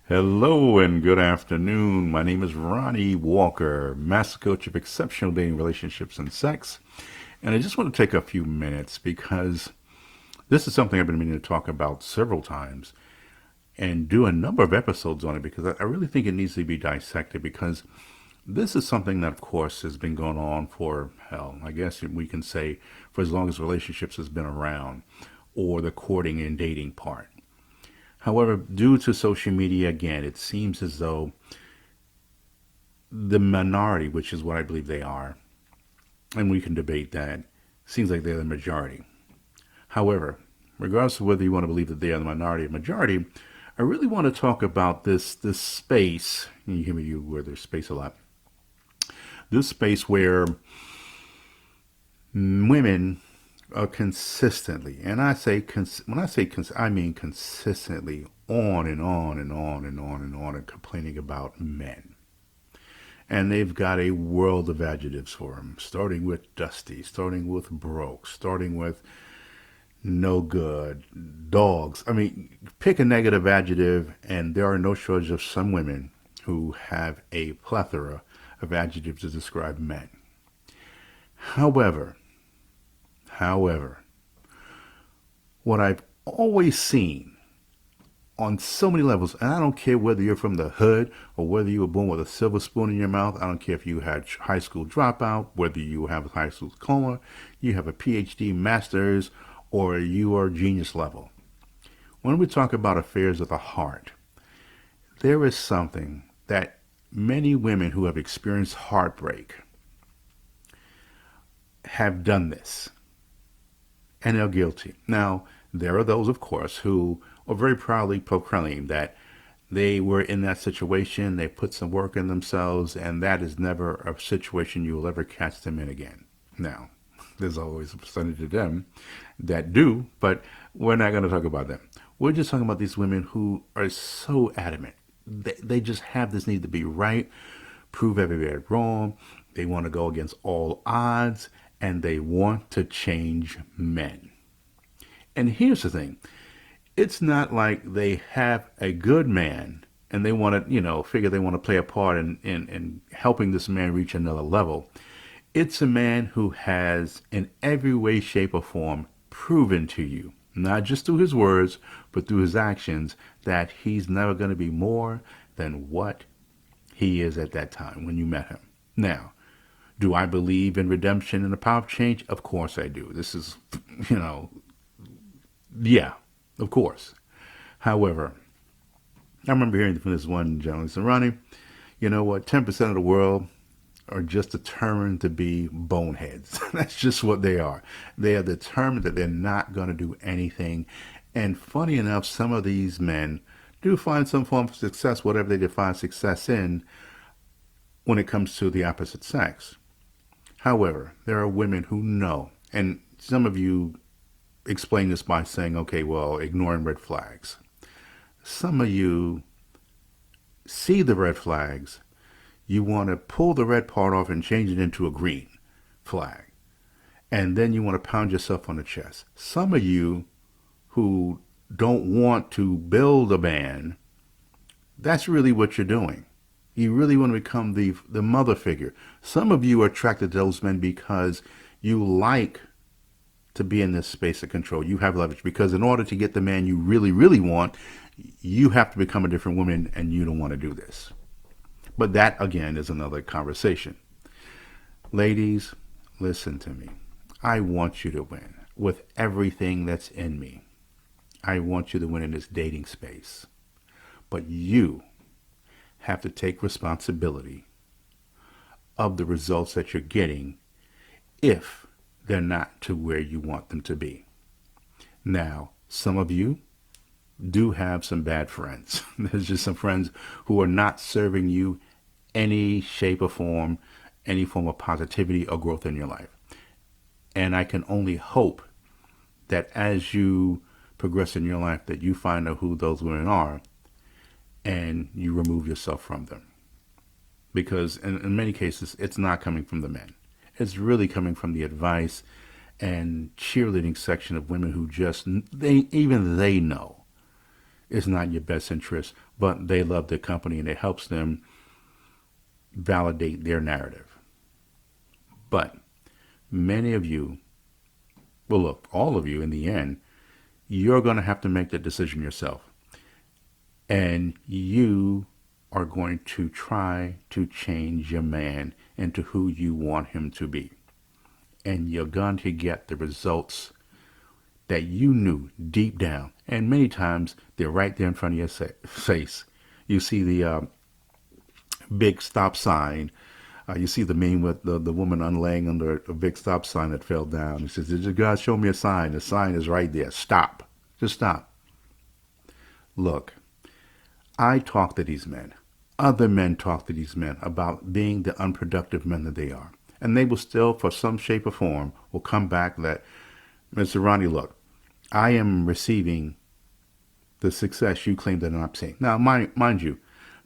Hello and good afternoon. My name is Ronnie Walker, Master Coach of Exceptional Dating Relationships and Sex. And I just want to take a few minutes because this is something I've been meaning to talk about several times and do a number of episodes on it because I really think it needs to be dissected because this is something that, of course, has been going on for, hell, I guess we can say for as long as relationships has been around or the courting and dating part. However, due to social media, again, it seems as though the minority, which is what I believe they are, and we can debate that, seems like they're the majority. However, regardless of whether you want to believe that they are the minority or majority, I really want to talk about this space. You hear me use the word space a lot. This space where women are consistently, and when I say I mean consistently, on and on and on and on and on and complaining about men. And they've got a world of adjectives for them, starting with dusty, starting with broke, starting with no good, dogs. I mean, pick a negative adjective, and there are no shortage of some women who have a plethora of adjectives to describe men. However, however, what I've always seen on so many levels, and I don't care whether you're from the hood or whether you were born with a silver spoon in your mouth. I don't care if you had high school dropout, whether you have a high school diploma, you have a PhD, master's, or you are genius level. When we talk about affairs of the heart, there is something that many women who have experienced heartbreak have done this, and they're guilty. Now, there are those, of course, who are very proudly proclaim that they were in that situation, they put some work in themselves, and that is never a situation you will ever catch them in again. Now, there's always a percentage of them that do, but we're not going to talk about them. We're just talking about these women who are so adamant. They just have this need to be right, prove everybody wrong. They want to go against all odds, and they want to change men. And here's the thing, it's not like they have a good man and they want to, figure they want to play a part in helping this man reach another level. It's a man who has, in every way, shape, or form, proven to you, not just through his words, but through his actions, that he's never going to be more than what he is at that time when you met him. Now, do I believe in redemption and the power of change? Of course I do. This is, you know, yeah, of course. However, I remember hearing from this one gentleman, he said, Ronnie, you know what? 10% of the world are just determined to be boneheads. That's just what they are. They are determined that they're not going to do anything. And funny enough, some of these men do find some form of success, whatever they define success in, when it comes to the opposite sex. However, there are women who know, and some of you explain this by saying, okay, well, ignoring red flags. Some of you see the red flags, you want to pull the red part off and change it into a green flag. And then you want to pound yourself on the chest. Some of you who don't want to build a band, that's really what you're doing. You really want to become the mother figure. Some of you are attracted to those men because you like to be in this space of control. You have leverage because in order to get the man you really, really want, you have to become a different woman, and you don't want to do this. But that, again, is another conversation. Ladies, listen to me. I want you to win with everything that's in me. I want you to win in this dating space. But you have to take responsibility of the results that you're getting if they're not to where you want them to be. Now, some of you do have some bad friends. There's just some friends who are not serving you any shape or form, any form of positivity or growth in your life. And I can only hope that as you progress in your life that you find out who those women are and you remove yourself from them. Because in many cases, it's not coming from the men. It's really coming from the advice and cheerleading section of women who just, even they know It's not in your best interest, but they love the company and it helps them validate their narrative. But many of you, well, look, all of you in the end, you're going to have to make the decision yourself. And you are going to try to change your man into who you want him to be. And you're going to get the results that you knew deep down. And many times they're right there in front of your face. You see the big stop sign. You see the meme with the woman unlaying under a big stop sign that fell down. He says, "Did you guys show me a sign?" The sign is right there. Stop. Just stop. Look, I talk to these men. Other men talk to these men about being the unproductive men that they are. And they will still, for some shape or form, will come back that, "Mr. Ronnie, look, I am receiving the success you claim that I'm not seeing." Now, mind you,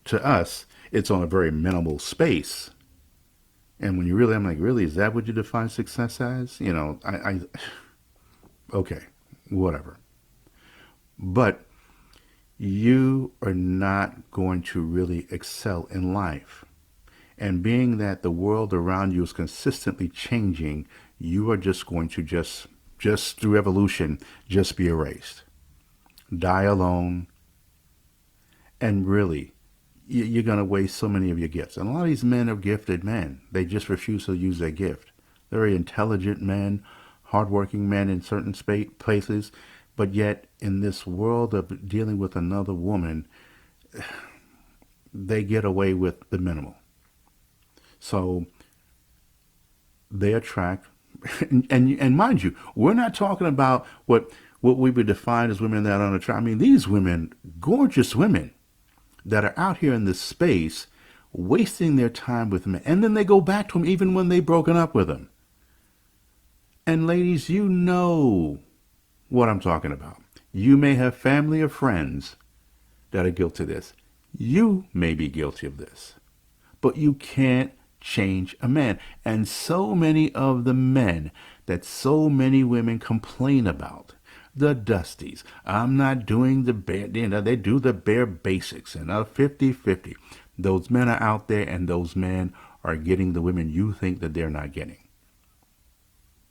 to us, it's on a very minimal space. And when you really, I'm like, really, is that what you define success as? Okay, whatever. But you are not going to really excel in life. And being that the world around you is consistently changing, you are just going to just through evolution, just be erased. Die alone. And really, you're going to waste so many of your gifts. And a lot of these men are gifted men. They just refuse to use their gift. They're very intelligent men, hardworking men in certain places. But yet, in this world of dealing with another woman, they get away with the minimal. So they attract, and mind you, we're not talking about what we would define as women that are unattractive. I mean, these women, gorgeous women, that are out here in this space, wasting their time with men, and then they go back to them even when they've broken up with them. And ladies, you know what I'm talking about. You may have family or friends that are guilty of this. You may be guilty of this. But you can't change a man. And so many of the men that so many women complain about, the dusties, I'm not doing the bare, they do the bare basics and a 50-50. Those men are out there and those men are getting the women you think that they're not getting.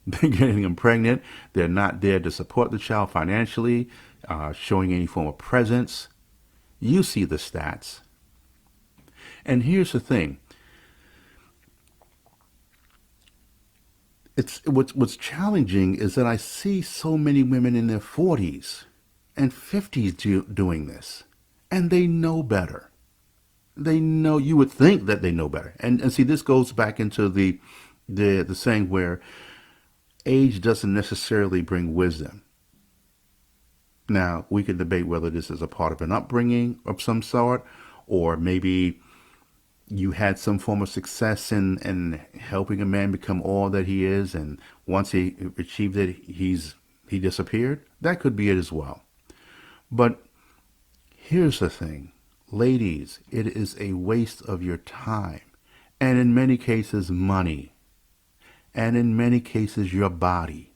They're getting them pregnant. They're not there to support the child financially, showing any form of presence. You see the stats. And here's the thing. What's challenging is that I see so many women in their 40s and 50s doing this. And they know better. They know, you would think that they know better. And see, this goes back into the saying where age doesn't necessarily bring wisdom. Now, we could debate whether this is a part of an upbringing of some sort, or maybe you had some form of success in helping a man become all that he is, and once he achieved it, he disappeared. That could be it as well. But here's the thing, ladies, it is a waste of your time, and in many cases, money. And in many cases, your body.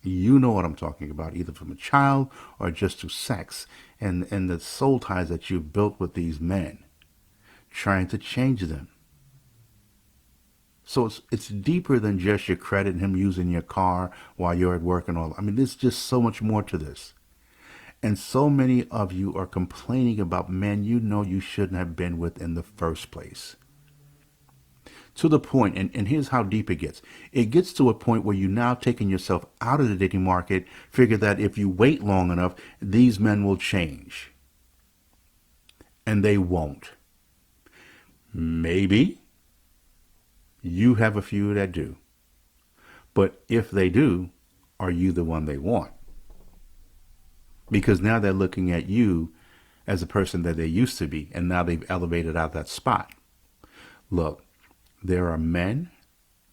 You know what I'm talking about, either from a child or just through sex and the soul ties that you've built with these men, trying to change them. So it's deeper than just your credit and him using your car while you're at work and all. I mean, there's just so much more to this. And so many of you are complaining about men you know you shouldn't have been with in the first place. To the point, and here's how deep it gets. It gets to a point where you're now taking yourself out of the dating market, figure that if you wait long enough, these men will change. And they won't. Maybe you have a few that do. But if they do, are you the one they want? Because now they're looking at you as a person that they used to be, and now they've elevated out that spot. Look, there are men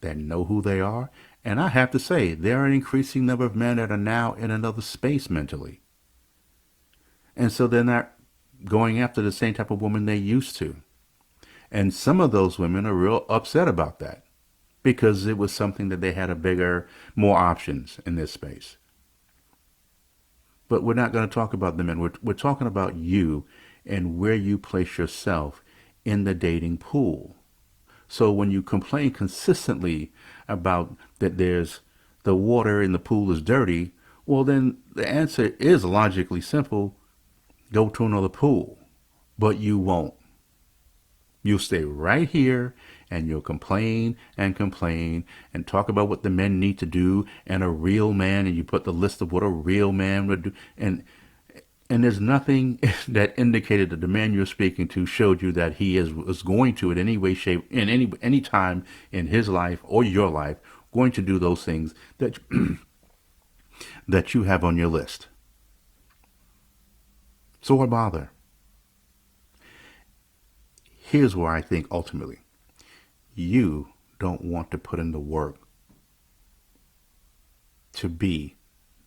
that know who they are, and I have to say, there are an increasing number of men that are now in another space mentally. And so they're not going after the same type of woman they used to. And some of those women are real upset about that because it was something that they had more options in this space. But we're not going to talk about the men. We're talking about you and where you place yourself in the dating pool. So when you complain consistently about that there's the water in the pool is dirty, well, then the answer is logically simple: go to another pool. But you won't. You'll stay right here and you'll complain and talk about what the men need to do and a real man, and you put the list of what a real man would do. And there's nothing that indicated that the man you're speaking to showed you that he is going to, in any way, shape, in any time in his life or your life, going to do those things that that you have on your list. So why bother? Here's where I think ultimately you don't want to put in the work to be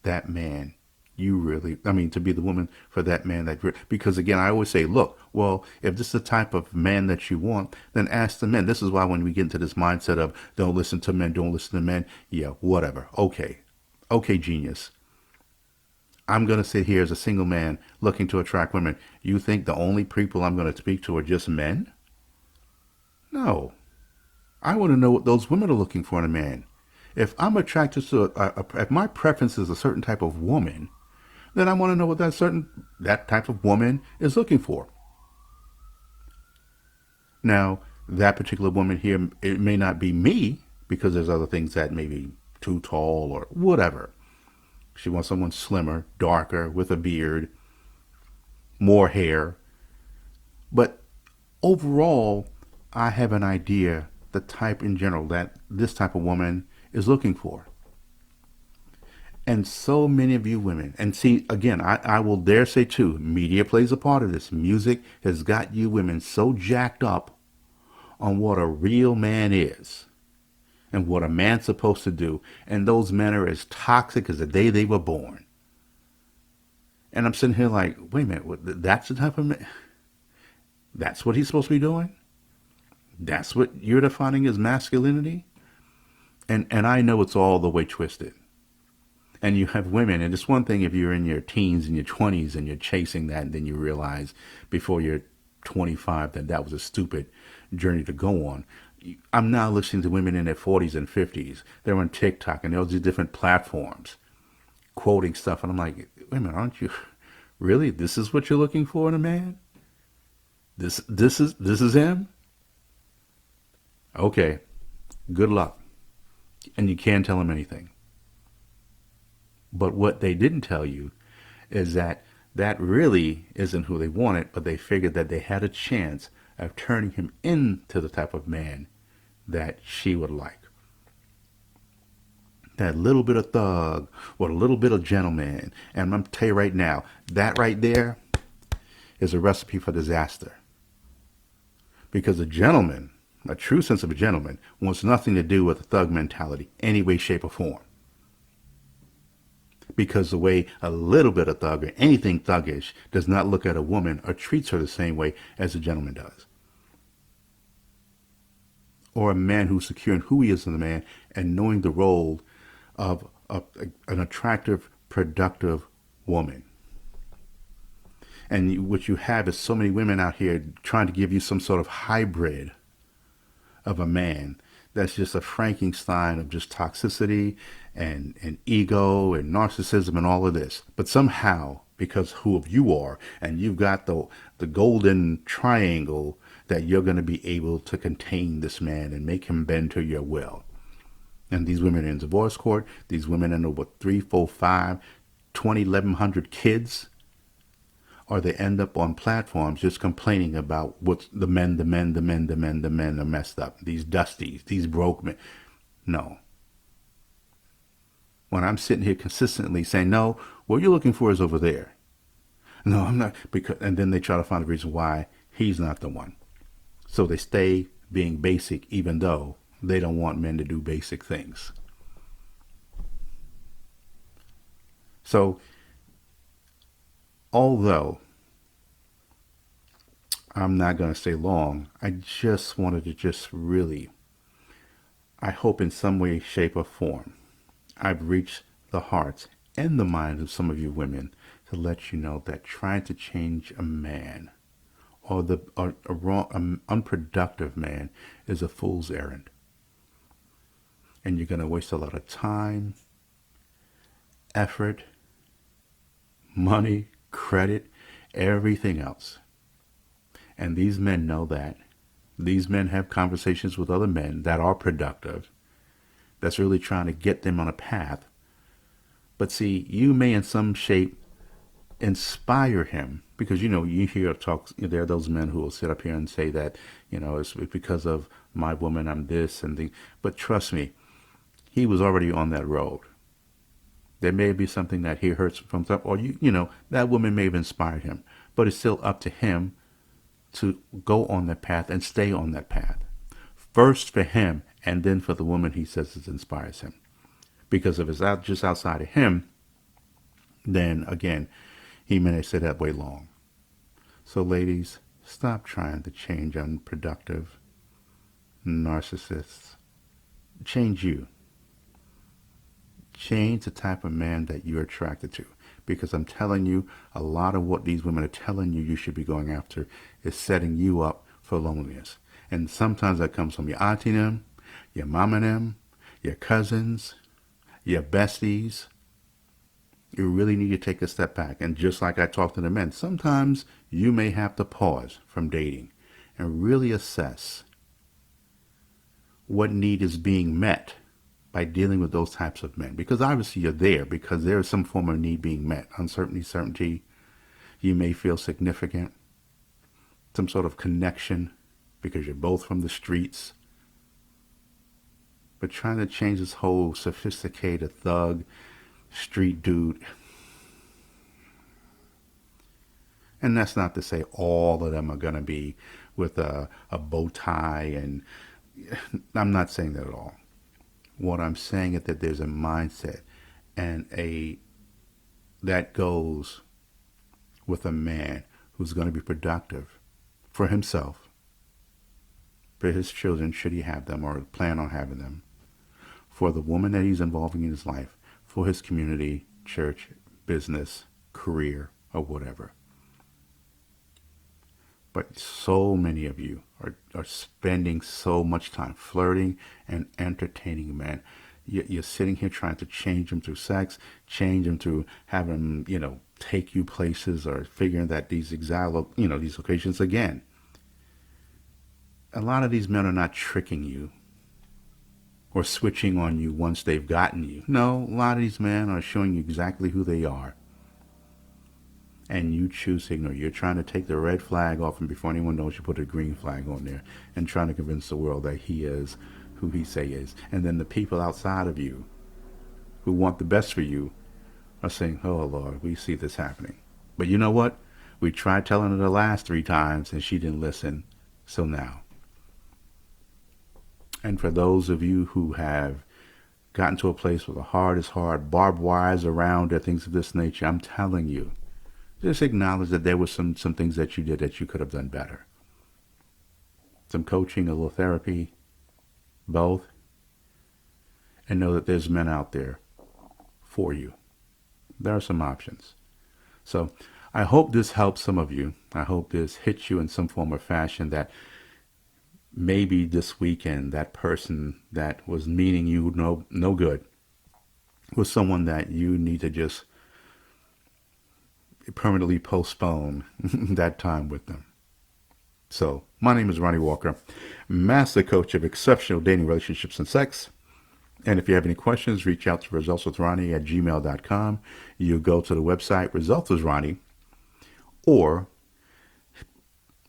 that man you really, I mean, to be the woman for that man because again, I always say, look, well, if this is the type of man that you want, then ask the men. This is why when we get into this mindset of don't listen to men, don't listen to men, yeah, whatever. Okay. Okay, genius. I'm going to sit here as a single man looking to attract women. You think the only people I'm going to speak to are just men? No. I want to know what those women are looking for in a man. If I'm attracted to, if my preference is a certain type of woman, then I want to know what that type of woman is looking for. Now, that particular woman here, it may not be me because there's other things that may be too tall or whatever. She wants someone slimmer, darker, with a beard, more hair. But overall, I have an idea the type in general that this type of woman is looking for. And so many of you women, and see, again, I will dare say too, media plays a part of this. Music has got you women so jacked up on what a real man is and what a man's supposed to do. And those men are as toxic as the day they were born. And I'm sitting here like, wait a minute, that's the type of man? That's what he's supposed to be doing? That's what you're defining as masculinity? And I know it's all the way twisted. And you have women, and it's one thing if you're in your teens and your 20s and you're chasing that, and then you realize before you're 25 that that was a stupid journey to go on. I'm now listening to women in their 40s and 50s. They're on TikTok and those different platforms quoting stuff. And I'm like, wait a minute, aren't you really? This is what you're looking for in a man? This is him? Okay, good luck. And you can't tell him anything. But what they didn't tell you is that that really isn't who they wanted, but they figured that they had a chance of turning him into the type of man that she would like. That little bit of thug or a little bit of gentleman. And I'm going to tell you right now, that right there is a recipe for disaster. Because a gentleman, a true sense of a gentleman, wants nothing to do with a thug mentality, any way, shape, or form. Because the way a little bit of thug or anything thuggish does not look at a woman or treats her the same way as a gentleman does. Or a man who's secure in who he is as a man and knowing the role of an attractive, productive woman. And what you have is so many women out here trying to give you some sort of hybrid of a man that's just a Frankenstein of just toxicity and ego and narcissism and all of this. But somehow, because who you are, and you've got the golden triangle, that you're going to be able to contain this man and make him bend to your will. And these women are in divorce court. These women end up with 3, 4, 5, 20, 1,100 kids. Or they end up on platforms just complaining about what the men are messed up. These dusties, these broke men. No. When I'm sitting here consistently saying, no, what you're looking for is over there. No, I'm not. And then they try to find a reason why he's not the one. So they stay being basic even though they don't want men to do basic things. So, although I'm not going to stay long, I just wanted to just really, I hope in some way, shape, or form, I've reached the hearts and the minds of some of you women to let you know that trying to change a man or a wrong, unproductive man is a fool's errand. And you're going to waste a lot of time, effort, money, credit, everything else. And these men know that. These men have conversations with other men that are productive, that's really trying to get them on a path. But see, you may in some shape inspire him because you hear talks. There are those men who will sit up here and say that it's because of my woman I'm this and the. But trust me, he was already on that road. There may be something that he heard from some, or that woman may have inspired him, but it's still up to him to go on that path and stay on that path. First for him, and then for the woman he says it inspires him. Because if it's just outside of him, then again, he may stay that way long. So ladies, stop trying to change unproductive narcissists. Change you. Change the type of man that you're attracted to. Because I'm telling you, a lot of what these women are telling you should be going after is setting you up for loneliness. And sometimes that comes from your auntie and them, your mom and them, your cousins, your besties. You really need to take a step back. And just like I talked to the men, sometimes you may have to pause from dating and really assess what need is being met by dealing with those types of men. Because obviously you're there because there is some form of need being met. Uncertainty, certainty. You may feel significant. Some sort of connection because you're both from the streets. But trying to change this whole sophisticated thug, street dude. And that's not to say all of them are going to be with a bow tie. And I'm not saying that at all. What I'm saying is that there's a mindset and that goes with a man who's going to be productive for himself, for his children, should he have them or plan on having them, for the woman that he's involving in his life, for his community, church, business, career, or whatever. But so many of you are spending so much time flirting and entertaining men. You're sitting here trying to change them through sex, change them through having them, take you places, or figuring that these these locations again. A lot of these men are not tricking you or switching on you once they've gotten you. No, a lot of these men are showing you exactly who they are. And you choose to ignore. You're trying to take the red flag off, and before anyone knows, you put a green flag on there and trying to convince the world that he is who he say is. And then the people outside of you who want the best for you are saying, oh, Lord, we see this happening. But you know what? We tried telling her the last 3 times, and she didn't listen. So now. And for those of you who have gotten to a place where the heart is hard, barbed wires around or things of this nature, I'm telling you, just acknowledge that there were some things that you did that you could have done better. Some coaching, a little therapy, both. And know that there's men out there for you. There are some options. So I hope this helps some of you. I hope this hits you in some form or fashion, that maybe this weekend that person that was meaning you no good was someone that you need to just permanently postpone that time with them. So, my name is Ronnie Walker, Master Coach of Exceptional Dating, Relationships, and Sex. And if you have any questions, reach out to resultswithronnie@gmail.com. You go to the website, Results with Ronnie, or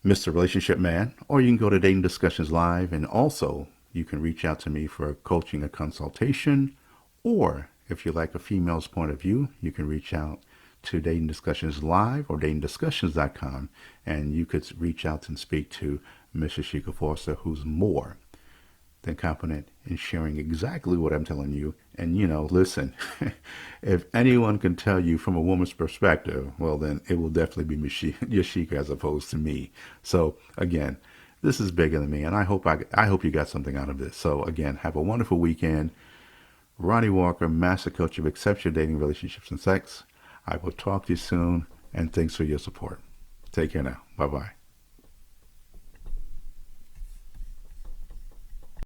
Mr. Relationship Man, or you can go to Dating Discussions Live, and also you can reach out to me for coaching, a consultation, or if you like a female's point of view, you can reach out to Dating Discussions Live or datingdiscussions.com, and you could reach out and speak to Mrs. Sheikah Foster, who's more than competent in sharing exactly what I'm telling you. And listen, if anyone can tell you from a woman's perspective, well, then it will definitely be Sheikah as opposed to me. So again, this is bigger than me, and I hope you got something out of this. So again, have a wonderful weekend. Ronnie Walker, Master Coach of Exceptional Dating, Relationships, and Sex. I will talk to you soon, and thanks for your support. Take care now. Bye bye.